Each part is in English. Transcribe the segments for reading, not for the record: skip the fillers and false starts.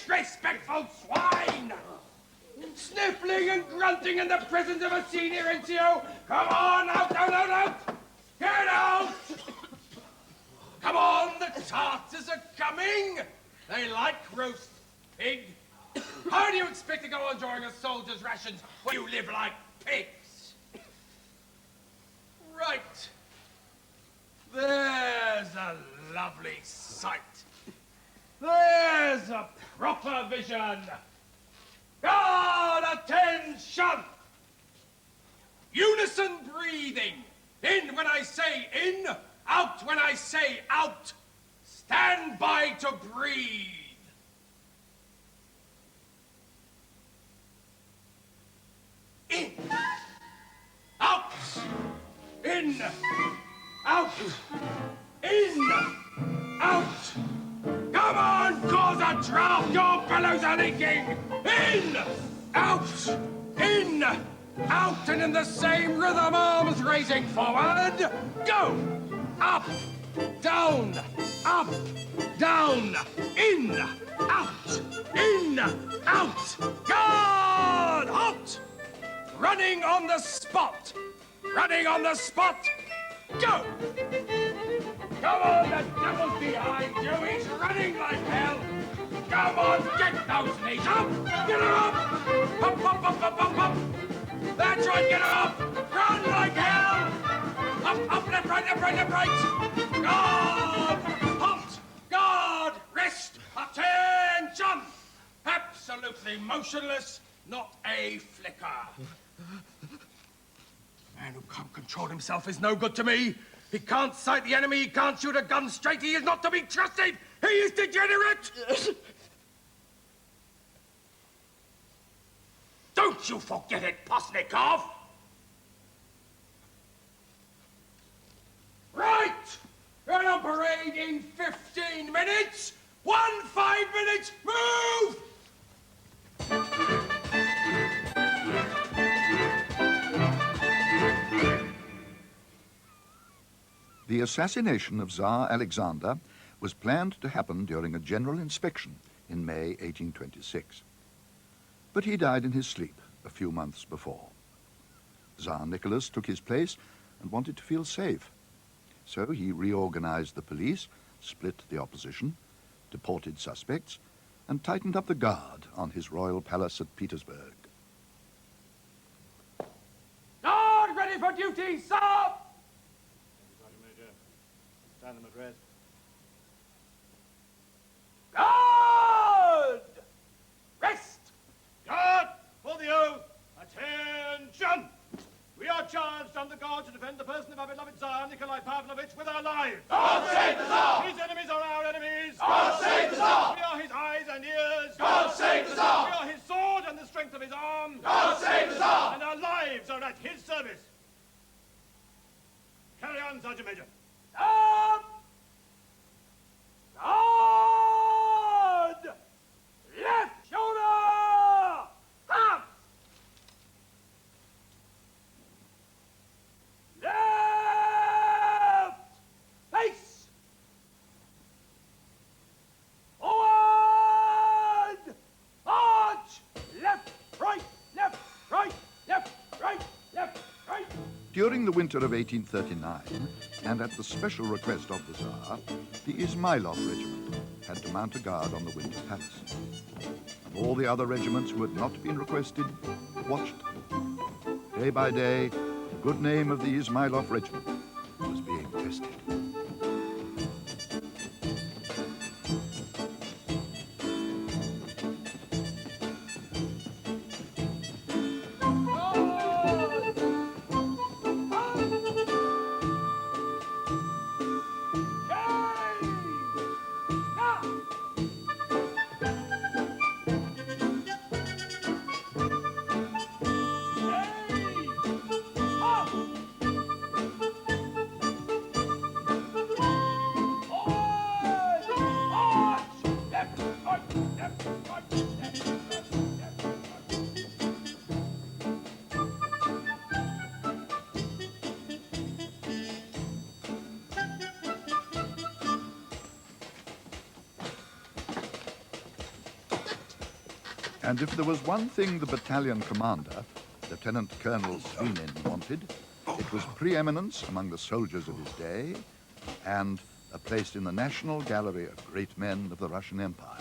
Disrespectful swine! Sniffling and grunting in the presence of a senior NCO! Come on, out, out, out, out! Get out! Come on, the Tartars are coming! They like roast pig. How do you expect to go on enjoying a soldier's rations when you live like pigs? Right. There's a lovely sight. There's a proper vision. Guard attention! Unison breathing. In when I say in, out when I say out. Stand by to breathe. In, out, in, out, in, out. Come on, cause a draft, your bellows are leaking. In, out, in, out, and in the same rhythm, arms raising forward. Go, up, down, in, out, guard, halt. Running on the spot, go. Come on, the devil's behind you, he's running like hell. Come on, get those knees up, get her up. Up, up, up, up, up, up. That's right, get her up. Run like hell. Up, up, left, right, left, right, left, right. Guard, halt, guard, rest, attention. Absolutely motionless, not a flicker. Man who can't control himself is no good to me. He can't sight the enemy, he can't shoot a gun straight, he is not to be trusted! He is degenerate! Don't you forget it, Postnikov! Right! You're on parade in 15 minutes! 5 minutes, move! The assassination of Tsar Alexander was planned to happen during a general inspection in May 1826. But he died in his sleep a few months before. Tsar Nicholas took his place and wanted to feel safe. So he reorganized the police, split the opposition, deported suspects, and tightened up the guard on his royal palace at Petersburg. Guard ready for duty, sir! Stand them at rest. Guard! Rest! Guard, for the oath! Attention! We are charged under God to defend the person of our beloved Tsar Nikolai Pavlovich with our lives. God save the Tsar! His enemies are our enemies. God save the Tsar! We are his eyes and ears. God save the Tsar! We are his sword and the strength of his arm. God save the Tsar! And our lives are at his service. Carry on, Sergeant Major. Up! Guard! Left shoulder! Up! Left! Face! Forward! March! Left, right, left, right, left, right, left, right. During the winter of 1839, and at the special request of the Tsar, the Izmailov regiment had to mount a guard on the Winter Palace. And all the other regiments who had not been requested watched them. Day by day, the good name of the Izmailov regiment was being tested. And if there was one thing the battalion commander, Lieutenant Colonel Sweeney, wanted, it was preeminence among the soldiers of his day and a place in the National Gallery of Great Men of the Russian Empire.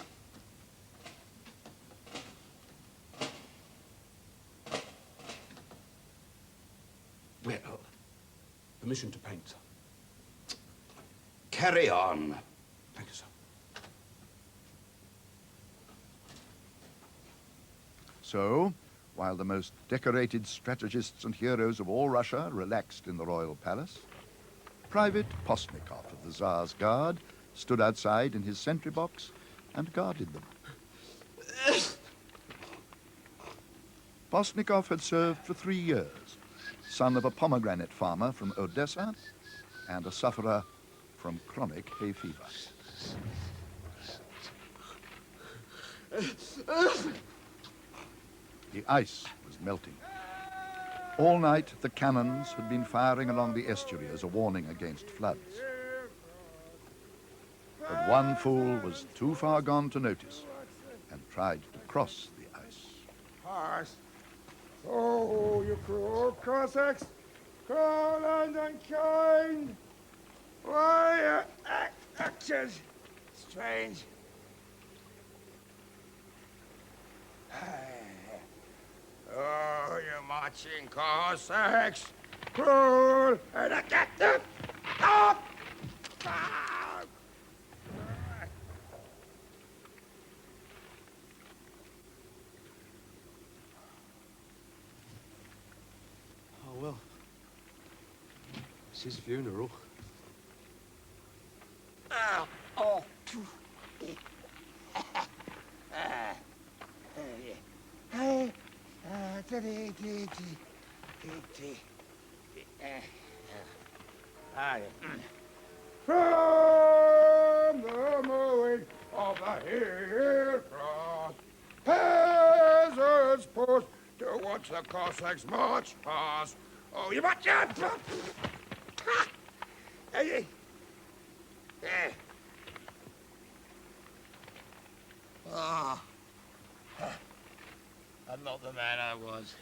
Well, permission to paint, sir. Carry on. Thank you, sir. So, while the most decorated strategists and heroes of all Russia relaxed in the royal palace, Private Postnikov of the Tsar's Guard stood outside in his sentry box and guarded them. Postnikov had served for 3 years, son of a pomegranate farmer from Odessa and a sufferer from chronic hay fever. The ice was melting. All night, the cannons had been firing along the estuary as a warning against floods. But one fool was too far gone to notice and tried to cross the ice. Pass. Oh, you cruel Cossacks, cruel and unkind. Why your actions strange? Oh, you marching Cossacks, cruel and unkind. Stop! Oh, well. It's his funeral. Oh. From the mowing of the hill cross, peasants post to watch the Cossacks march past. Oh, you watch out! Oh, I'm not the man I was.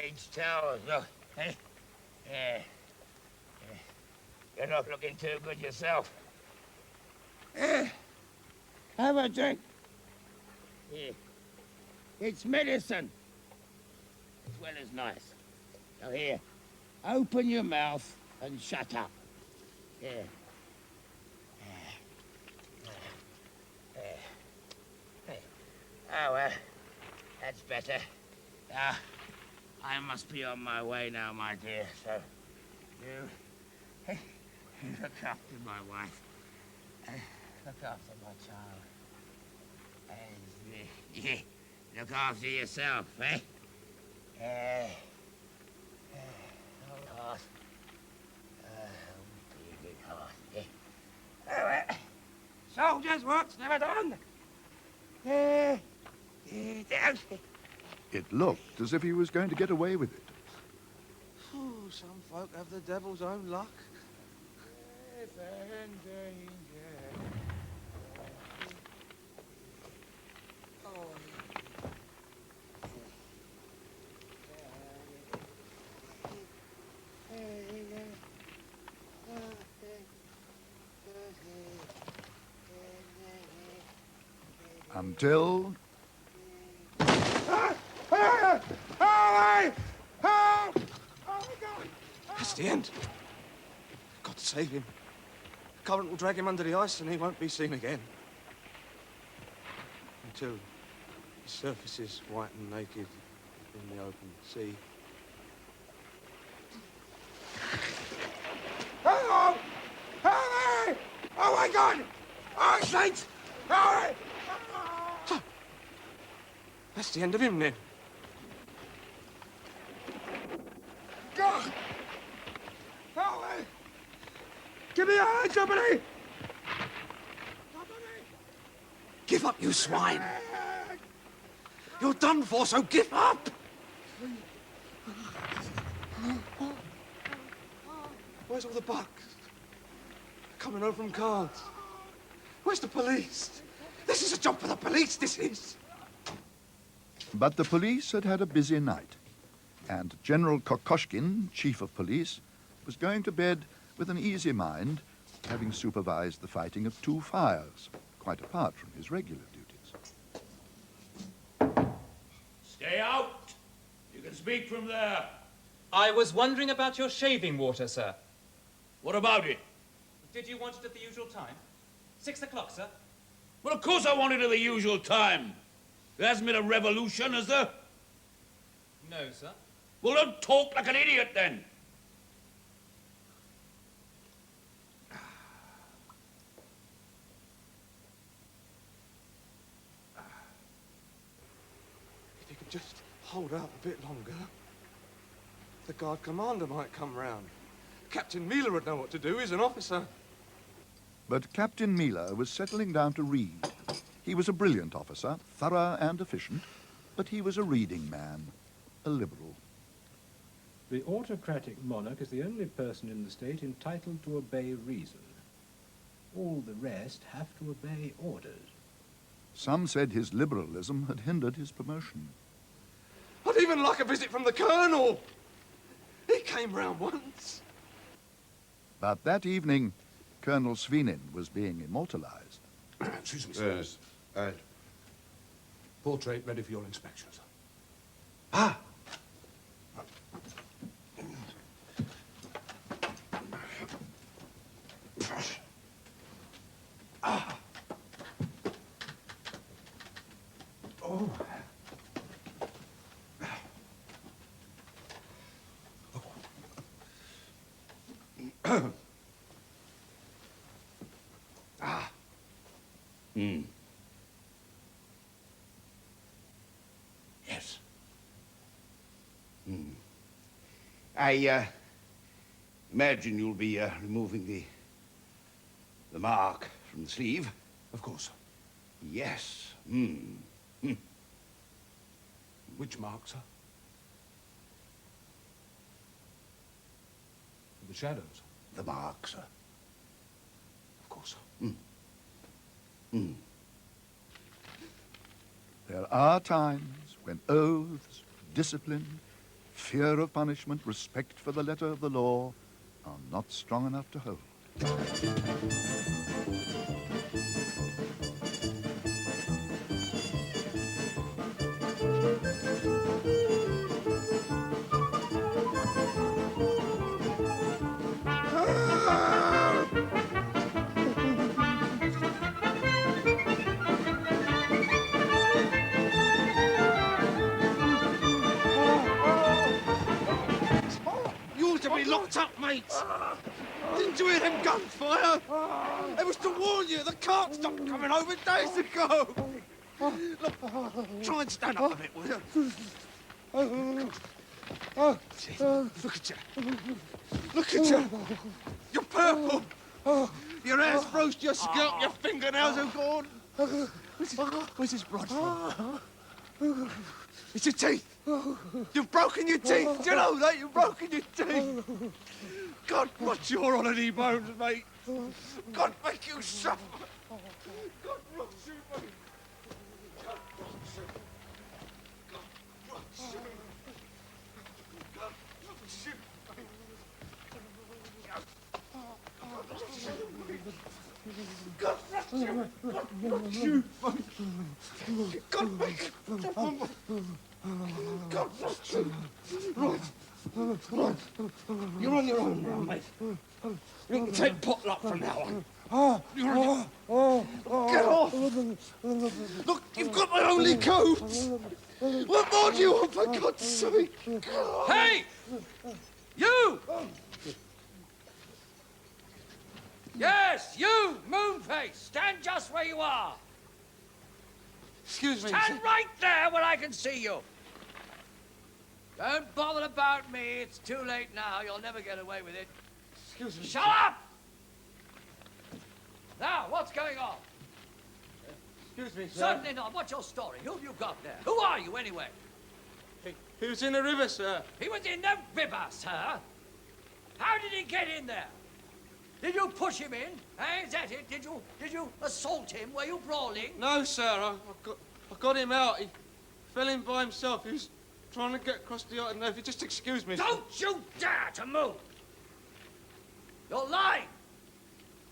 Age towers, look. You're not looking too good yourself. Have a drink. It's medicine, as well as nice. Now here, open your mouth and shut up. Oh, well, that's better. I must be on my way now, my dear, so you look after my wife. Look after my child. And look after yourself, eh? Hold hard. Big heart, eh? Oh, well, soldiers' work's never done. It looked as if he was going to get away with it. Oh, some folk have the devil's own luck. Until That's the end. God save him. The current will drag him under the ice and he won't be seen again. Until he surfaces white and naked in the open sea. Hello! Hello! Oh my God! Oh, saints! Hurry! So, that's the end of him then. God! Help me! Give me a hand, somebody! Give up, you swine! You're done for, so give up! Where's all the bucks? Coming over from cards. Where's the police? This is a job for the police, this is. But the police had had a busy night, and General Kokoshkin, chief of police, was going to bed with an easy mind, having supervised the fighting of 2 fires, quite apart from his regular duties. Stay out! You can speak from there. I was wondering about your shaving water, sir. What about it? Did you want it at the usual time? 6 o'clock, sir? Well, of course I want it at the usual time. There hasn't been a revolution, has there? No, sir. Well, don't talk like an idiot, then. If you could just hold out a bit longer, the guard commander might come round. Captain Miller would know what to do. He's an officer. But Captain Miller was settling down to read. He was a brilliant officer, thorough and efficient, but he was a reading man, a liberal. The autocratic monarch is the only person in the state entitled to obey reason. All the rest have to obey orders. Some said his liberalism had hindered his promotion. I'd even like a visit from the Colonel. He came round once. But that evening, Colonel Svinin was being immortalized. Excuse me, sir. Yes. Portrait ready for your inspection, sir. Ah! Ah! Oh. Ah. Hmm. Yes. I imagine you'll be removing the mark from the sleeve. Of course, sir. Yes. Which mark, sir? The shadows. The mark, sir. Of course, sir. There are times when oaths, discipline, fear of punishment, respect for the letter of the law are not strong enough to hold. You ought to be locked up, mate. Didn't you hear them guns fire? It was to warn you. The cart stopped coming over days ago. Look, try and stand up a bit, will you? Look at you. Look at you. You're purple. Your hair's frozen, your skirt, your fingernails are gone. Where's this blood from? It's your teeth. You've broken your teeth. Do you know that? You've broken your teeth. God, what's your holiday bones, mate? God make you suffer. God bless you, mate. God bless you. God bless you. God bless you, mate. God bless you. God bless you, mate. God make you suffer. God bless you. Right. Right. You're on your own now, mate. You can take potluck from now on. You're on your... Get off! Look, you've got my only coat! What more do you want, for God's sake? Hey! You! Yes, you, Moonface! Stand just where you are! Excuse me. Stand right there where I can see you! Don't bother about me. It's too late now. You'll never get away with it. Excuse me. Shut up! Now, what's going on? Excuse me, sir. Certainly not. What's your story? Who've you got there? Who are you, anyway? He was in the river, sir. He was in the river, sir. How did he get in there? Did you push him in? Eh? Is that it? Did you assault him? Were you brawling? No, sir. I got him out. He fell in by himself. He was trying to get across the yard. No, if you just excuse me. Don't you dare to move! You're lying!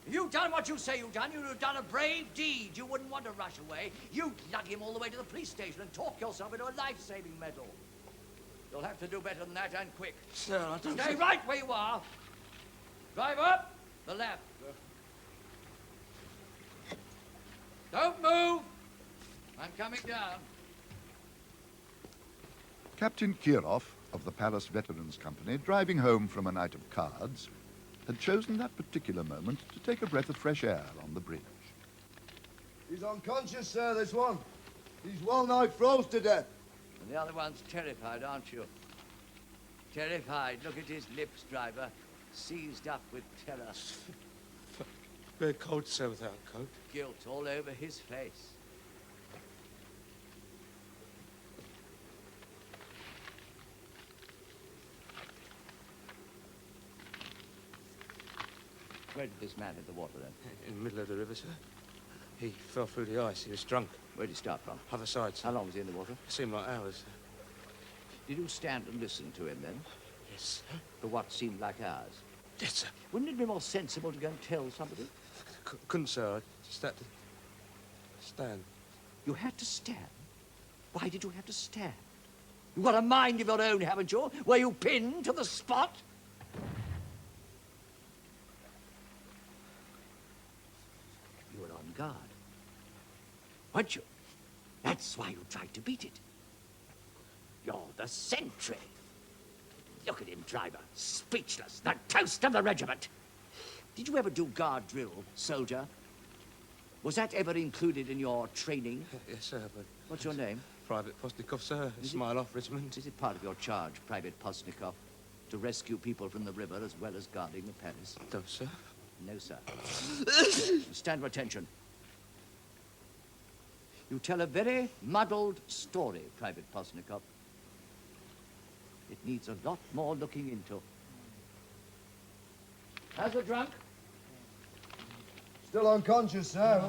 If you'd done what you say you've done, you'd have done a brave deed. You wouldn't want to rush away. You'd lug him all the way to the police station and talk yourself into a life-saving medal. You'll have to do better than that, and quick. Sir, I don't... Stay right where you are. Drive up the left. Don't move. I'm coming down. Captain Kirov of the Palace Veterans Company, driving home from a night of cards, had chosen that particular moment to take a breath of fresh air on the bridge. He's unconscious, sir, this one. He's well-nigh froze to death. And the other one's terrified, aren't you? Terrified. Look at his lips, driver. Seized up with terror. Very cold, sir, without a coat. Guilt all over his face. Where did this man hit the water, then? In the middle of the river, sir. He fell through the ice. He was drunk. Where did he start from? Other side, sir. How long was he in the water? It seemed like hours, sir. Did you stand and listen to him, then? Yes, sir. For what seemed like hours? Yes, sir. Wouldn't it be more sensible to go and tell somebody? Couldn't, sir. I just had to stand. You had to stand? Why did you have to stand? You've got a mind of your own, haven't you? Were you pinned to the spot? You were on guard. Weren't you? That's why you tried to beat it. You're the sentry. Look at him, driver. Speechless. The toast of the regiment. Did you ever do guard drill, soldier? Was that ever included in your training? Yes, sir, but... What's your name? Private Postnikov, sir. Smile off, regiment. Is it part of your charge, Private Postnikov, to rescue people from the river as well as guarding the palace? No, sir. No, sir. Stand for attention. You tell a very muddled story, Private Postnikov. It needs a lot more looking into. How's the drunk? Still unconscious, sir,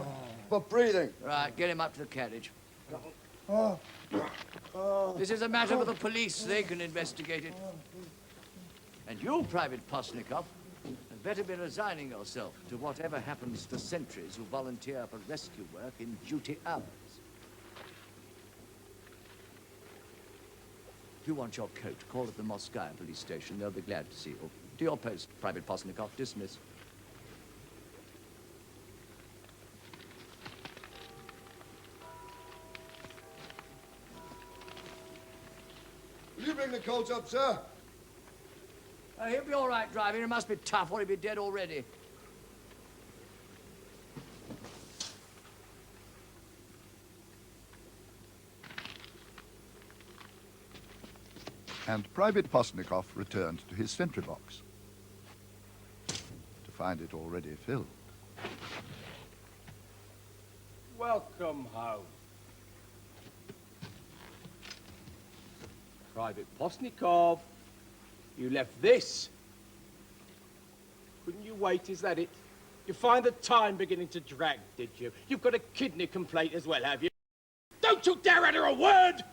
but breathing. Right, get him up to the carriage. This is a matter for the police. They can investigate it. And you, Private Postnikov, had better be resigning yourself to whatever happens to sentries who volunteer for rescue work in duty hours. If you want your coat, call at the Moscow police station. They'll be glad to see you. To your post, Private Postnikov. Dismiss. Will you bring the coat up, sir? He'll be all right driving. He must be tough or he'd be dead already. And Private Postnikov returned to his sentry box to find it already filled. Welcome home. Private Postnikov, you left this. Couldn't you wait, is that it? You find the time beginning to drag, did you? You've got a kidney complaint as well, have you? Don't you dare utter a word!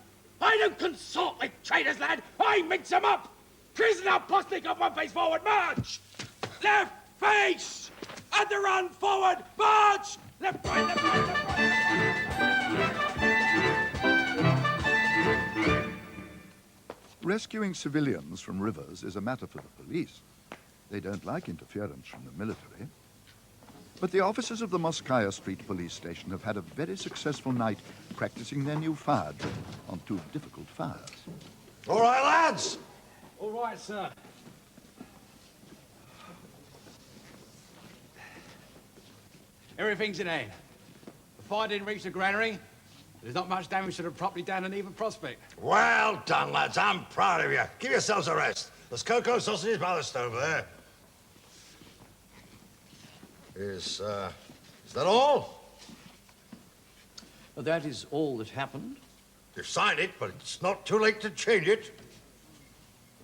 I don't consort with traitors, lad! I mix them up! Prisoner Postnikov, one face forward, march! Left face! At the run, forward, march! Left, right, left, right, left, right, left, right! Rescuing civilians from rivers is a matter for the police. They don't like interference from the military. But the officers of the Moskaya Street police station have had a very successful night practicing their new fire drill on two difficult fires. All right, lads. All right, sir. Everything's in hand. The fire didn't reach the granary. There's not much damage to the property down in Even Prospect. Well done, lads. I'm proud of you. Give yourselves a rest. There's cocoa sausages by the stove there. Is that all? Well, that is all that happened. You've signed it, but it's not too late to change it.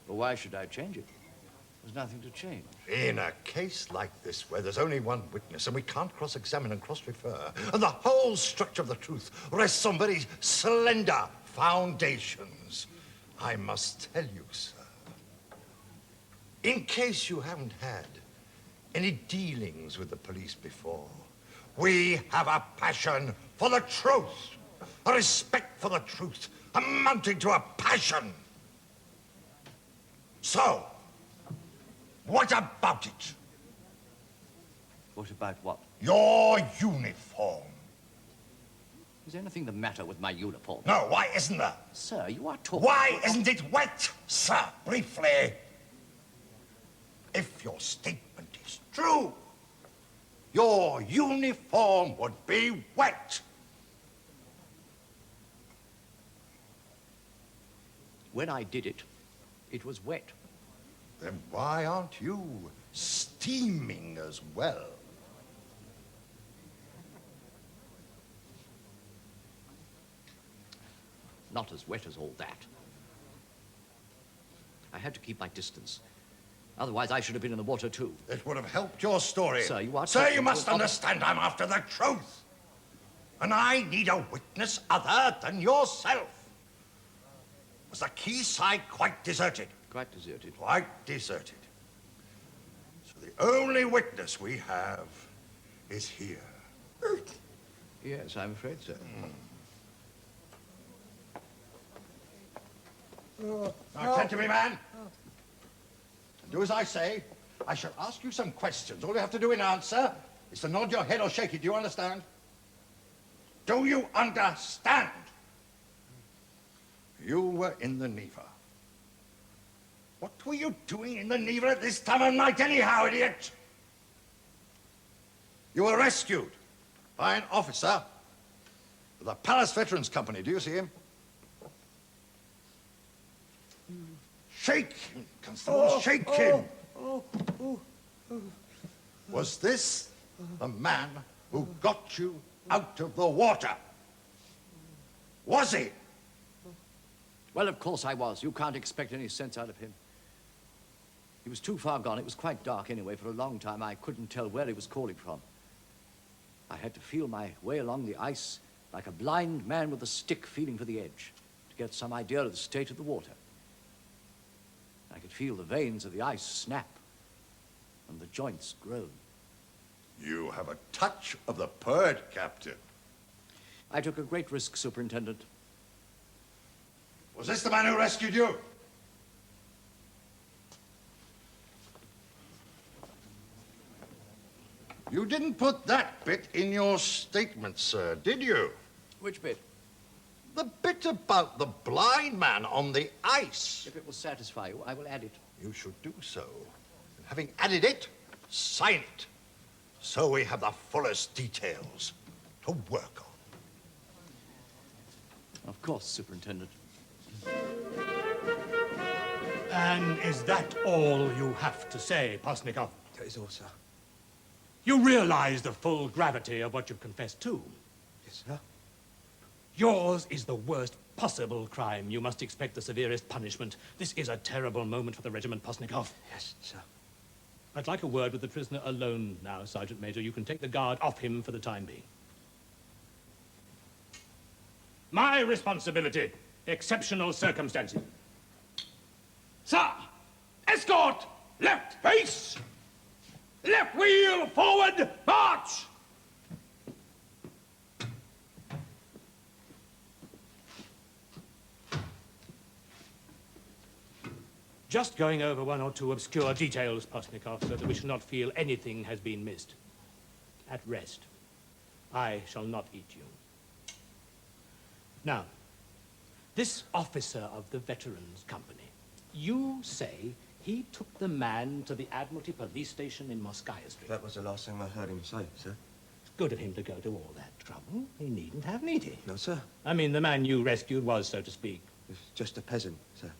Well, why should I change it? There's nothing to change. In a case like this, where there's only one witness and we can't cross-examine and cross-refer, and the whole structure of the truth rests on very slender foundations, I must tell you, sir, in case you haven't had any dealings with the police before, we have a passion for the truth, a respect for the truth, amounting to a passion. So, what about it? What about what? Your uniform. Is anything the matter with my uniform? No, why isn't there? Sir, you are talking... Why isn't it wet, sir, briefly? If your statement is true, your uniform would be wet. When I did it, it was wet. Then why aren't you steaming as well? Not as wet as all that. I had to keep my distance. Otherwise, I should have been in the water, too. It would have helped your story. Sir, you are... Sir, you must understand I'm after the truth. And I need a witness other than yourself. Was the quayside quite deserted? Quite deserted. Quite deserted. So the only witness we have is here. Yes, I'm afraid so. Now, attend to me, man. And do as I say. I shall ask you some questions. All you have to do in answer is to nod your head or shake it. Do you understand? Do you understand? You were in the Neva. What were you doing in the Neva at this time of night anyhow, idiot? You were rescued by an officer of the Palace Veterans Company. Do you see him? Shake him, Constable, shake him. Was this the man who got you out of the water? Was he? Well, of course I was. You can't expect any sense out of him. He was too far gone. It was quite dark anyway. For a long time, I couldn't tell where he was calling from. I had to feel my way along the ice like a blind man with a stick feeling for the edge to get some idea of the state of the water. I could feel the veins of the ice snap and the joints groan. You have a touch of the poet, Captain. I took a great risk, Superintendent. Was this the man who rescued you? You didn't put that bit in your statement, sir, did you? Which bit? The bit about the blind man on the ice. If it will satisfy you, I will add it. You should do so. And having added it, sign it. So we have the fullest details to work on. Of course, Superintendent. And is that all you have to say, Postnikov? That is all, sir. You realize the full gravity of what you've confessed to? Yes, sir. Yours is the worst possible crime. You must expect the severest punishment. This is a terrible moment for the regiment, Postnikov. Yes, sir. I'd like a word with the prisoner alone now, Sergeant Major. You can take the guard off him for the time being. My responsibility. Exceptional circumstances. Sir, escort! Left face! Left wheel, forward, march! Just going over one or two obscure details, Postnikov, so that we shall not feel anything has been missed. At rest. I shall not eat you. Now, this officer of the Veterans Company, you say he took the man to the Admiralty Police Station in Moskaya Street. That was the last thing I heard him say, sir. It's good of him to go to all that trouble. He needn't have, need he? No, sir. I mean, the man you rescued was, so to speak. He was just a peasant, sir.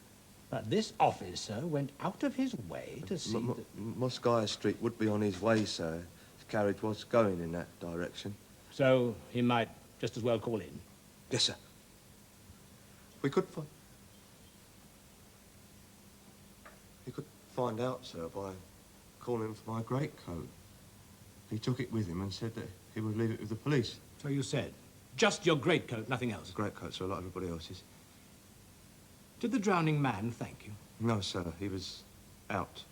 But this officer went out of his way to see that... Moskaya Street would be on his way, sir. His carriage was going in that direction. So he might just as well call in? Yes, sir. We could find out, sir, by calling him for my greatcoat. He took it with him and said that he would leave it with the police. So you said. Just your greatcoat, nothing else? Greatcoat, sir, like everybody else's. Did the drowning man thank you? No, sir. He was out.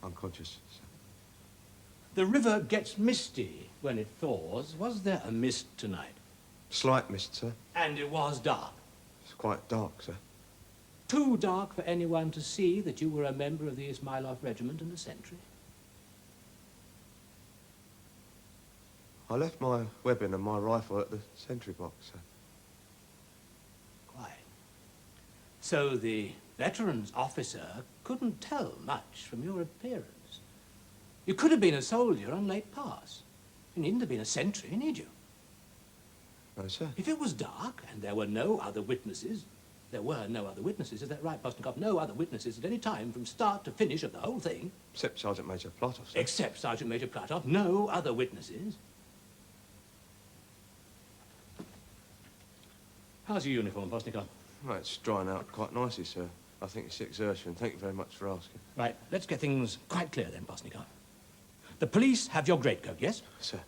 Unconscious, sir. The river gets misty when it thaws. Was there a mist tonight? Slight mist, sir. And it was dark? It's quite dark, sir. Too dark for anyone to see that you were a member of the Ismailov regiment and a sentry? I left my weapon and my rifle at the sentry box, sir. Quite. So the veterans officer couldn't tell much from your appearance. You could have been a soldier on Lake Pass. You needn't have been a sentry, need you? No, sir. If it was dark and there were no other witnesses, is that right, Postnikov? No other witnesses at any time from start to finish of the whole thing? Except Sergeant Major Platov, sir. Except Sergeant Major Platov, no other witnesses. How's your uniform, Postnikov? Right, it's drying out quite nicely, sir. I think it's the exertion. Thank you very much for asking. Right, let's get things quite clear then, Postnikov. The police have your greatcoat, yes? Sir.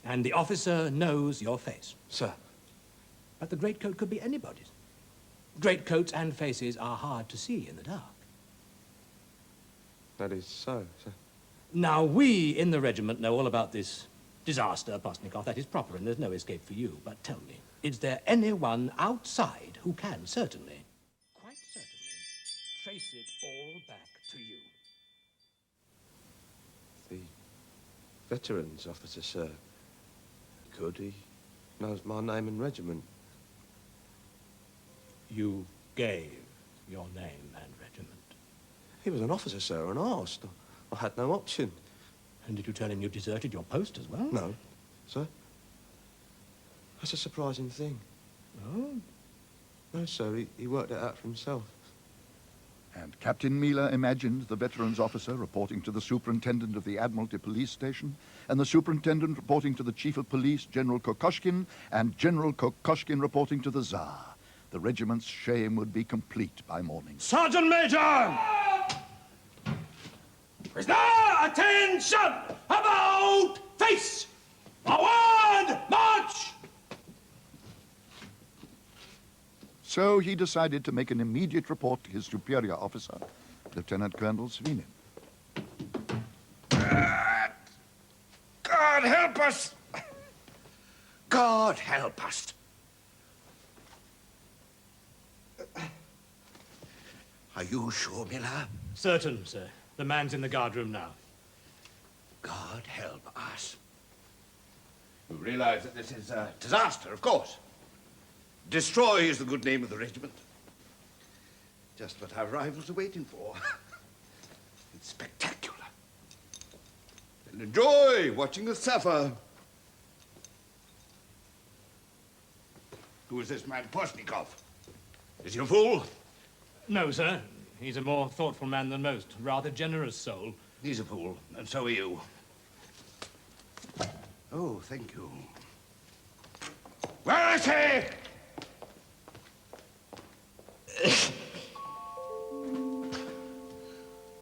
And the officer knows your face? Sir. But the greatcoat could be anybody's. Greatcoats and faces are hard to see in the dark. That is so, sir. Now, we in the regiment know all about this disaster, Postnikov. That is proper, and there's no escape for you. But tell me, is there anyone outside who can certainly, quite certainly, trace it all back to you? The veterans officer, sir. Could he knows my name and regiment. You gave your name and regiment? He was an officer, sir, and asked. I had no option. And did you tell him you deserted your post as well? No, sir. That's a surprising thing. Oh? No, sir, he worked it out for himself. And Captain Miller imagined the veterans officer reporting to the superintendent of the Admiralty Police Station, and the superintendent reporting to the chief of police, General Kokoshkin, and General Kokoshkin reporting to the Tsar. The regiment's shame would be complete by morning. Sergeant Major! Prisoner, attention! About face! Forward, march! So he decided to make an immediate report to his superior officer, Lieutenant Colonel Svinin. God help us! God help us! Are you sure, Miller? Certain, sir. The man's in the guardroom now. God help us. You realize that this is a disaster, of course. Destroy is the good name of the regiment. Just what our rivals are waiting for. It's spectacular. They'll enjoy watching us suffer. Who is this man, Postnikov? Is he a fool? No, sir. He's a more thoughtful man than most. Rather generous soul. He's a fool, and so are you. Oh, thank you. Where is he?